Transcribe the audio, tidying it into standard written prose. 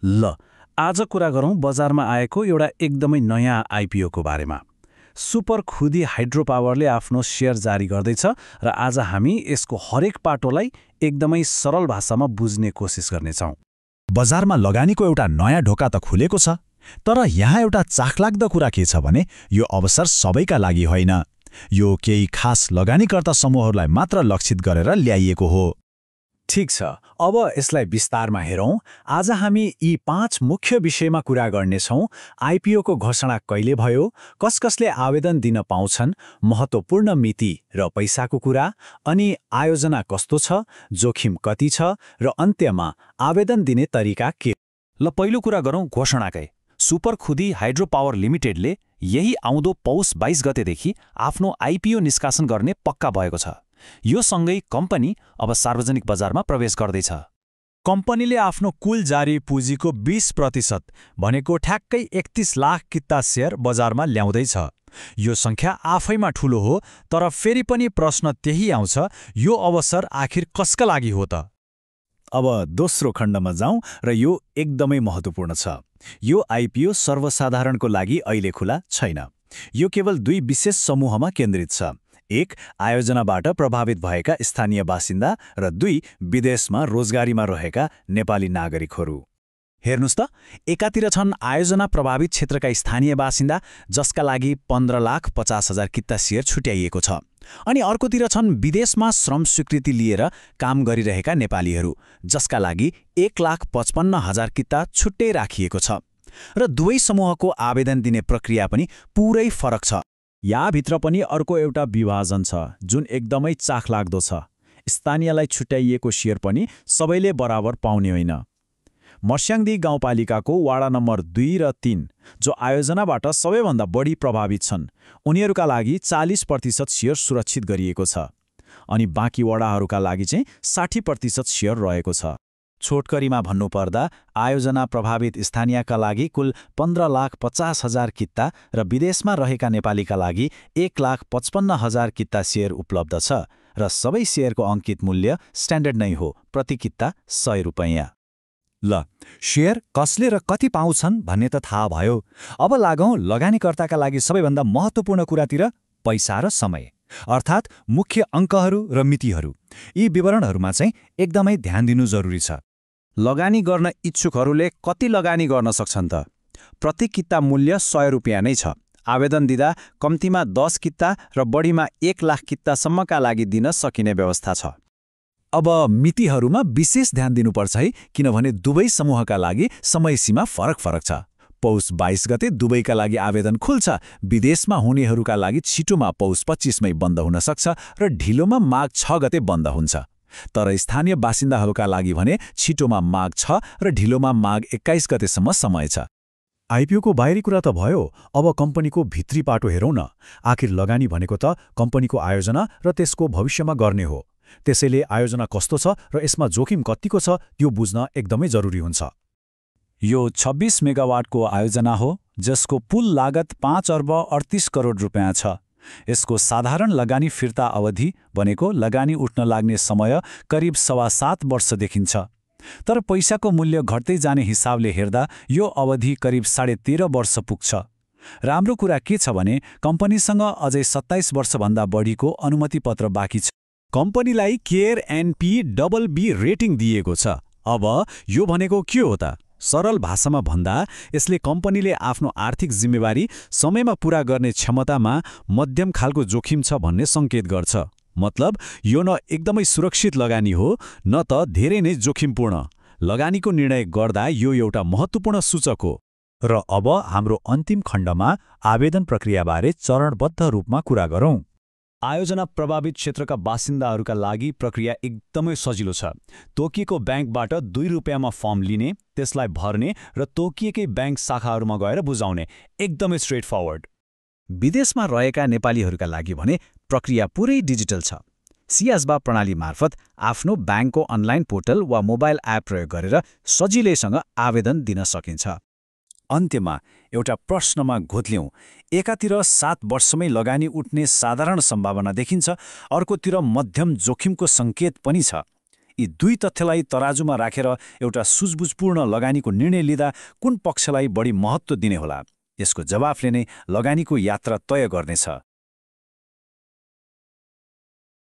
ल आज कुरा गरौँ बजारमा आएको एउटा एकदमै नयाँ आइपिओको बारेमा। सुपर खुदी हाइड्रो पावरले आफ्नो शेयर जारी गर्दैछ र आज हामी यसको हरेक पाटोलाई एकदमै सरल भाषामा बुझ्ने कोसिस गर्नेछौँ। बजारमा लगानीको एउटा नयाँ ढोका त खुलेको छ, तर यहाँ एउटा चाखलाग्दो कुरा के छ भने यो अवसर सबैका लागि होइन। यो केही खास लगानीकर्ता समूहहरूलाई मात्र लक्षित गरेर ल्याइएको हो। ठीक छ, अब यसलाई विस्तारमा हेरौँ। आज हामी यी 5 मुख्य विषयमा कुरा गर्नेछौँ। आइपिओको घोषणा कहिले भयो, कसकसले आवेदन दिन पाउँछन्, महत्त्वपूर्ण मिति र पैसाको कुरा, अनि आयोजना कस्तो छ, जोखिम कति छ, र अन्त्यमा आवेदन दिने तरिका के। ल पहिलो कुरा गरौँ घोषणाकै। सुपर खुदी हाइड्रो पावर लिमिटेडले यही आउँदो पौष 22 गतेदेखि आफ्नो आइपिओ निष्कासन गर्ने पक्का भएको छ। यो सँगै कम्पनी अब सार्वजनिक बजारमा प्रवेश गर्दैछ। कम्पनीले आफ्नो कुल जारी पुँजीको 20% भनेको ठ्याक्कै 31 लाख किता शेयर बजारमा ल्याउँदैछ। यो सङ्ख्या आफैमा ठूलो हो, तर फेरि पनि प्रश्न त्यही आउँछ, यो अवसर आखिर कसका लागि हो त? अब दोस्रो खण्डमा जाउँ र यो एकदमै महत्त्वपूर्ण छ। यो आइपिओ सर्वसाधारणको लागि अहिले खुला छैन। यो केवल 2 विशेष समूहमा केन्द्रित छ। 1 आयोजनाबाट प्रभावित भएका स्थानीय बासिन्दा र 2 विदेशमा रोजगारीमा रहेका नेपाली नागरिकहरू। हेर्नुस् त, एकातिर छन् आयोजना प्रभावित क्षेत्रका स्थानीय बासिन्दा जसका लागि 15,50,000 किता शेयर छुट्याइएको छ, अनि अर्कोतिर छन् विदेशमा श्रम स्वीकृति लिएर काम गरिरहेका नेपालीहरू जसका लागि 1,55,000 किता छुट्टै राखिएको छ। र दुवै समूहको आवेदन दिने प्रक्रिया पनि पुरै फरक छ। यहाँभित्र पनि अर्को एउटा विभाजन छ जुन एकदमै चाखलाग्दो छ। स्थानीयलाई छुट्याइएको शेयर पनि सबैले बराबर पाउने होइन। मर्स्याङ्दी गाउँपालिकाको वाडा नम्बर 2 र 3 जो आयोजनाबाट सबैभन्दा बढी प्रभावित छन्, उनीहरूका लागि 40% शेयर सुरक्षित गरिएको छ, अनि बाँकी वडाहरूका लागि चाहिँ 60% शेयर रहेको छ। छोटकरीमा भन्नुपर्दा आयोजना प्रभावित स्थानीयका लागि कुल 15,50,000 किता र विदेशमा रहेका नेपालीका लागि 1,55,000 किता शेयर उपलब्ध छ, र सबै शेयरको अङ्कित मूल्य स्ट्यान्डर्ड नै हो, प्रति किता 100 रुपैयाँ। ल शेयर कसले र कति पाउँछन् भन्ने त थाहा भयो। अब लागौँ लगानीकर्ताका लागि सबैभन्दा महत्त्वपूर्ण कुरातिर, पैसा र समय, अर्थात् मुख्य अङ्कहरू र मितिहरू। यी विवरणहरूमा चाहिँ एकदमै ध्यान दिनु जरुरी छ। लगानी गर्न इच्छुकहरूले कति लगानी गर्न सक्छन् त? प्रति किता मूल्य 100 रुपैयाँ नै छ। आवेदन दिँदा कम्तीमा 10 किता र बढीमा 1 लाख कितासम्मका लागि दिन सकिने व्यवस्था छ। अब मितिहरूमा विशेष ध्यान दिनुपर्छ है, किनभने दुवै समूहका लागि समय सीमा फरक छ। पौष 22 गते दुवैका लागि आवेदन खुल्छ। विदेशमा हुनेहरूका लागि छिटोमा पौष 25 मै बन्द हुन सक्छ र ढिलोमा माघ 6 गते बन्द हुन्छ। तर स्थानीय बासिन्दाहरूका लागि भने छिटोमा माघ 6 र ढिलोमा माघ 21 गतेसम्म समय छ। आइपिओको बाहिरी कुरा त भयो, अब कम्पनीको भित्री पाटो हेरौँ न। आखिर लगानी भनेको त कम्पनीको आयोजना र त्यसको भविष्यमा गर्ने हो। त्यसैले आयोजना कस्तो छ र यसमा जोखिम कतिको छ त्यो बुझ्न एकदमै जरुरी हुन्छ। यो 26 मेगावाटको आयोजना हो जसको कुल लागत 5 अर्ब 38 करोड रुपैयाँ छ। यसको साधारण लगानी फिर्ता अवधि भनेको लगानी उठ्न लाग्ने समय करिब 7.25 वर्ष देखिन्छ। तर पैसाको मूल्य घट्दै जाने हिसाबले हेर्दा यो अवधि करिब 13.5 वर्ष पुग्छ। राम्रो कुरा के छ भने कम्पनीसँग अझै 27 वर्षभन्दा बढीको अनुमति पत्र बाँकी छ। कम्पनीलाई केयर एनपी BB रेटिङ दिएको छ। अब यो भनेको के हो त? सरल भाषामा भन्दा यसले कम्पनीले आफ्नो आर्थिक जिम्मेवारी समयमा पूरा गर्ने क्षमतामा मध्यम खालको जोखिम छ भन्ने सङ्केत गर्छ। मतलब यो न एकदमै सुरक्षित लगानी हो, न त धेरै नै जोखिमपूर्ण। लगानीको निर्णय गर्दा यो एउटा महत्त्वपूर्ण सूचक हो। र अब हाम्रो अन्तिम खण्डमा आवेदन प्रक्रियाबारे चरणबद्ध रूपमा कुरा गरौँ। आयोजना प्रभावित क्षेत्रका बासिन्दाहरूका लागि प्रक्रिया एकदमै सजिलो छ। तोकिएको ब्याङ्कबाट 2 रुपैयाँमा फर्म लिने, त्यसलाई भर्ने र तोकिएकै ब्याङ्क शाखाहरूमा गएर बुझाउने, एकदमै स्ट्रेट फरवर्ड। विदेशमा रहेका नेपालीहरूका लागि भने प्रक्रिया पुरै डिजिटल छ। सियासबा प्रणाली मार्फत आफ्नो ब्याङ्कको अनलाइन पोर्टल वा मोबाइल एप प्रयोग गरेर सजिलैसँग आवेदन दिन सकिन्छ। अन्त्यमा एउटा प्रश्नमा घोत्ल्यौं। एकातिर 7 वर्षमै लगानी उठ्ने साधारण सम्भावना देखिन्छ, अर्कोतिर मध्यम जोखिमको सङ्केत पनि छ। यी दुई तथ्यलाई तराजुमा राखेर एउटा सुझबुझपूर्ण लगानीको निर्णय लिँदा कुन पक्षलाई बढी महत्त्व दिने होला? यसको जवाफले नै लगानीको यात्रा तय गर्नेछ।